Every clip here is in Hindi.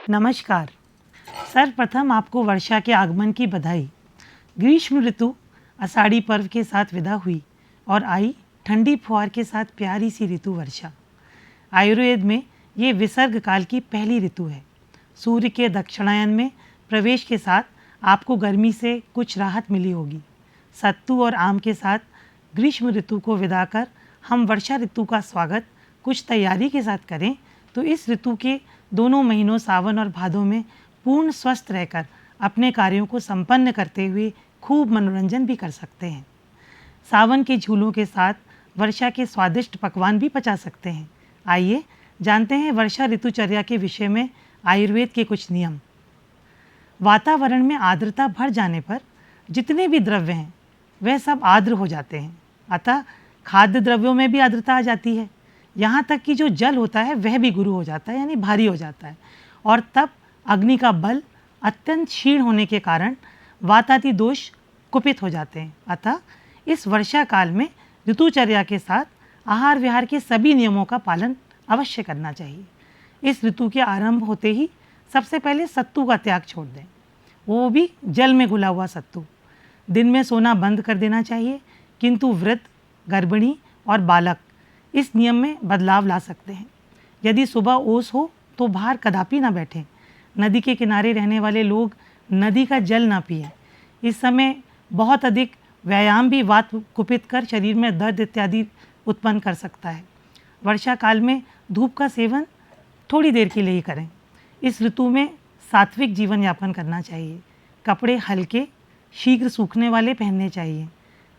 नमस्कार। सर्वप्रथम आपको वर्षा के आगमन की बधाई। ग्रीष्म ऋतु आषाढ़ी पर्व के साथ विदा हुई और आई ठंडी फुहार के साथ प्यारी सी ऋतु वर्षा। आयुर्वेद में ये विसर्ग काल की पहली ऋतु है। सूर्य के दक्षिणायन में प्रवेश के साथ आपको गर्मी से कुछ राहत मिली होगी। सत्तू और आम के साथ ग्रीष्म ऋतु को विदा कर हम वर्षा ऋतु का स्वागत कुछ तैयारी के साथ करें तो इस ऋतु के दोनों महीनों सावन और भादों में पूर्ण स्वस्थ रहकर अपने कार्यों को संपन्न करते हुए खूब मनोरंजन भी कर सकते हैं। सावन के झूलों के साथ वर्षा के स्वादिष्ट पकवान भी पचा सकते हैं। आइए जानते हैं वर्षा ऋतुचर्या के विषय में आयुर्वेद के कुछ नियम। वातावरण में आर्द्रता बढ़ जाने पर जितने भी द्रव्य हैं वह सब आर्द्र हो जाते हैं, अतः खाद्य द्रव्यों में भी आर्द्रता आ जाती है। यहाँ तक कि जो जल होता है वह भी गुरु हो जाता है, यानी भारी हो जाता है, और तब अग्नि का बल अत्यंत क्षीण होने के कारण वातादि दोष कुपित हो जाते हैं। अतः इस वर्षा काल में ऋतुचर्या के साथ आहार विहार के सभी नियमों का पालन अवश्य करना चाहिए। इस ऋतु के आरंभ होते ही सबसे पहले सत्तू का त्याग छोड़ दें, वो भी जल में घुला हुआ सत्तू। दिन में सोना बंद कर देना चाहिए, किंतु वृद्ध, गर्भिणी और बालक इस नियम में बदलाव ला सकते हैं। यदि सुबह ओस हो तो बाहर कदापि ना बैठें। नदी के किनारे रहने वाले लोग नदी का जल ना पिएं। इस समय बहुत अधिक व्यायाम भी वात कुपित कर शरीर में दर्द इत्यादि उत्पन्न कर सकता है। वर्षा काल में धूप का सेवन थोड़ी देर के लिए ही करें। इस ऋतु में सात्विक जीवन यापन करना चाहिए। कपड़े हल्के, शीघ्र सूखने वाले पहनने चाहिए।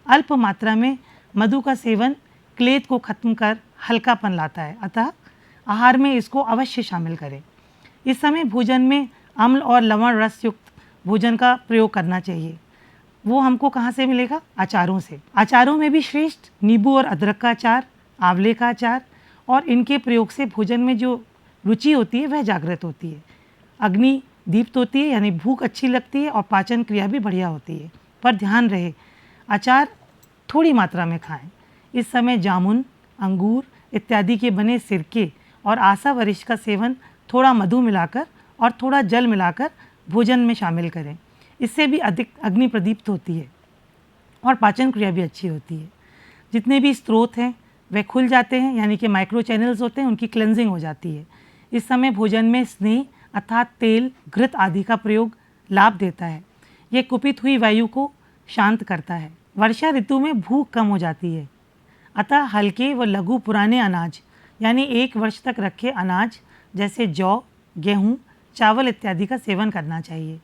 अल्प मात्रा में मधु का सेवन क्लेद को खत्म कर हल्कापन लाता है, अतः आहार में इसको अवश्य शामिल करें। इस समय भोजन में अम्ल और लवण रस युक्त भोजन का प्रयोग करना चाहिए। वो हमको कहाँ से मिलेगा? अचारों से। अचारों में भी श्रेष्ठ नींबू और अदरक का अचार, आंवले का अचार, और इनके प्रयोग से भोजन में जो रुचि होती है वह जागृत होती है, अग्नि दीप्त होती है, यानी भूख अच्छी लगती है और पाचन क्रिया भी बढ़िया होती है। पर ध्यान रहे अचार थोड़ी मात्रा में खाएं। इस समय जामुन, अंगूर इत्यादि के बने सिरके और आसा वरिष्ठ का सेवन थोड़ा मधु मिलाकर और थोड़ा जल मिलाकर भोजन में शामिल करें। इससे भी अधिक अग्नि प्रदीप्त होती है और पाचन क्रिया भी अच्छी होती है। जितने भी स्रोत हैं वे खुल जाते हैं, यानी कि माइक्रो चैनल्स होते हैं, उनकी क्लेंजिंग हो जाती है। इस समय भोजन में स्नेह अर्थात तेल, घृत आदि का प्रयोग लाभ देता है। ये कुपित हुई वायु को शांत करता है। वर्षा ऋतु में भूख कम हो जाती है, अतः हल्के व लघु पुराने अनाज यानी 1 वर्ष तक रखे अनाज जैसे जौ, गेहूँ, चावल इत्यादि का सेवन करना चाहिए।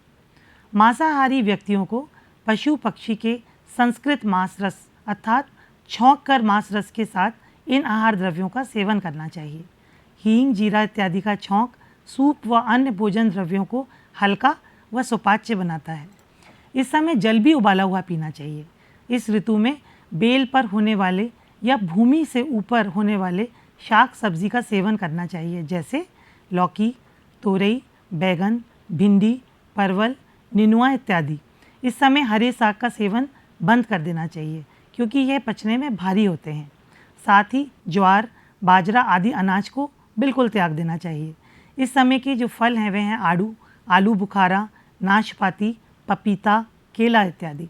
मांसाहारी व्यक्तियों को पशु पक्षी के संस्कृत मांस रस अर्थात छौंक कर मांस रस के साथ इन आहार द्रव्यों का सेवन करना चाहिए। हींग, जीरा इत्यादि का छौंक सूप व अन्य भोजन द्रव्यों को हल्का व सुपाच्य बनाता है। इस समय जल भी उबाला हुआ पीना चाहिए। इस ऋतु में बेल पर होने वाले या भूमि से ऊपर होने वाले शाक सब्जी का सेवन करना चाहिए, जैसे लौकी, तोरई, बैगन, भिंडी, परवल, निनुआ इत्यादि। इस समय हरे साग का सेवन बंद कर देना चाहिए, क्योंकि यह पचने में भारी होते हैं। साथ ही ज्वार, बाजरा आदि अनाज को बिल्कुल त्याग देना चाहिए। इस समय के जो फल हैं वे हैं आलू बुखारा, नाशपाती, पपीता, केला इत्यादि।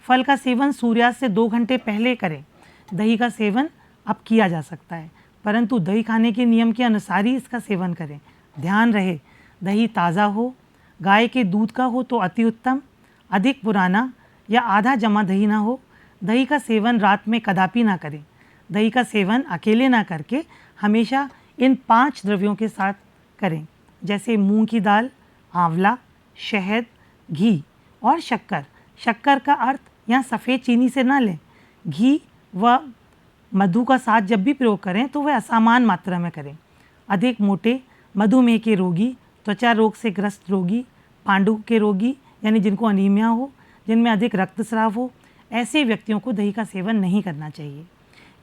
फल का सेवन सूर्यास्त से 2 घंटे पहले करें। दही का सेवन अब किया जा सकता है, परंतु दही खाने के नियम के अनुसार ही इसका सेवन करें। ध्यान रहे दही ताज़ा हो, गाय के दूध का हो तो अति उत्तम, अधिक पुराना या आधा जमा दही ना हो। दही का सेवन रात में कदापि ना करें। दही का सेवन अकेले ना करके हमेशा इन 5 द्रव्यों के साथ करें, जैसे मूंग की दाल, आंवला, शहद, घी और शक्कर। शक्कर का अर्थ यहाँ सफ़ेद चीनी से ना लें। घी व मधु का साथ जब भी प्रयोग करें तो वह असमान मात्रा में करें। अधिक मोटे, मधुमेह के रोगी, त्वचा रोग से ग्रस्त रोगी, पांडु के रोगी यानी जिनको अनीमिया हो, जिनमें अधिक रक्तस्राव हो, ऐसे व्यक्तियों को दही का सेवन नहीं करना चाहिए।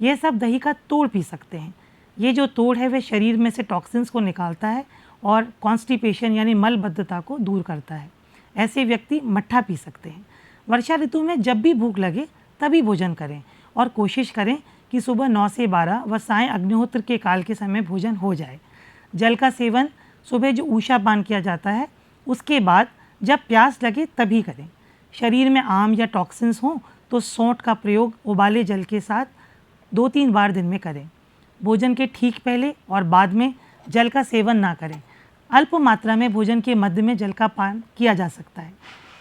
यह सब दही का तोड़ पी सकते हैं। ये जो तोड़ है वह शरीर में से टॉक्सिन्स को निकालता है और कॉन्स्टिपेशन यानी मलबद्धता को दूर करता है। ऐसे व्यक्ति मट्ठा पी सकते हैं। वर्षा ऋतु में जब भी भूख लगे तभी भोजन करें और कोशिश करें कि सुबह 9 से 12 व सायं अग्निहोत्र के काल के समय भोजन हो जाए। जल का सेवन सुबह जो ऊषा पान किया जाता है उसके बाद जब प्यास लगे तभी करें। शरीर में आम या टॉक्सिन्स हों तो सौंठ का प्रयोग उबाले जल के साथ 2-3 बार दिन में करें। भोजन के ठीक पहले और बाद में जल का सेवन ना करें। अल्प मात्रा में भोजन के मध्य में जल का पान किया जा सकता है।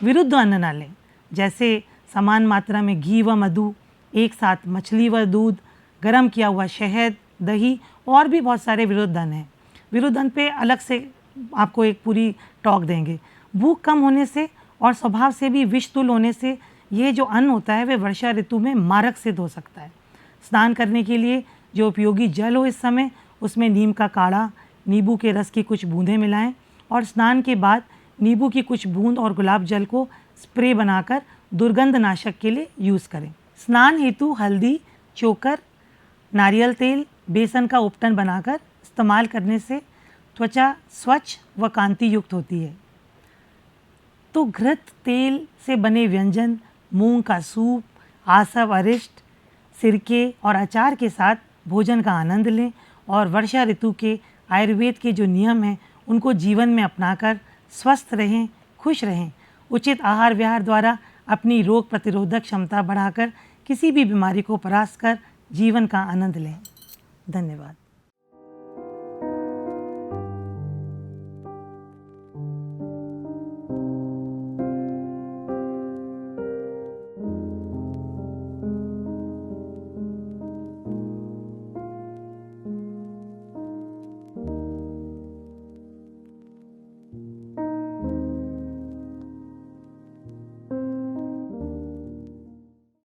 विरुद्ध अन्न ना लें, जैसे समान मात्रा में घी व मधु, एक साथ मछली व दूध, गर्म किया हुआ शहद, दही और भी बहुत सारे विरुद्ध अन्न हैं। विरुद्ध अन्न पे अलग से आपको एक पूरी टॉक देंगे। भूख कम होने से और स्वभाव से भी विषतुल्य होने से ये जो अन्न होता है वह वर्षा ऋतु में मारक सिद्ध हो सकता है। स्नान करने के लिए जो उपयोगी जल हो इस समय उसमें नीम का काढ़ा, नींबू के रस की कुछ बूंदें मिलाएं और स्नान के बाद नींबू की कुछ बूंद और गुलाब जल को स्प्रे बनाकर दुर्गंध नाशक के लिए यूज़ करें। स्नान हेतु हल्दी, चोकर, नारियल तेल, बेसन का उपटन बनाकर इस्तेमाल करने से त्वचा स्वच्छ व कांति युक्त होती है। तो घृत तेल से बने व्यंजन, मूंग का सूप, आसव, अरिष्ट, सिरके और अचार के साथ भोजन का आनंद लें और वर्षा ऋतु के आयुर्वेद के जो नियम हैं उनको जीवन में अपनाकर स्वस्थ रहें, खुश रहें। उचित आहार विहार द्वारा अपनी रोग प्रतिरोधक क्षमता बढ़ाकर किसी भी बीमारी को परास्त कर जीवन का आनंद लें। धन्यवाद।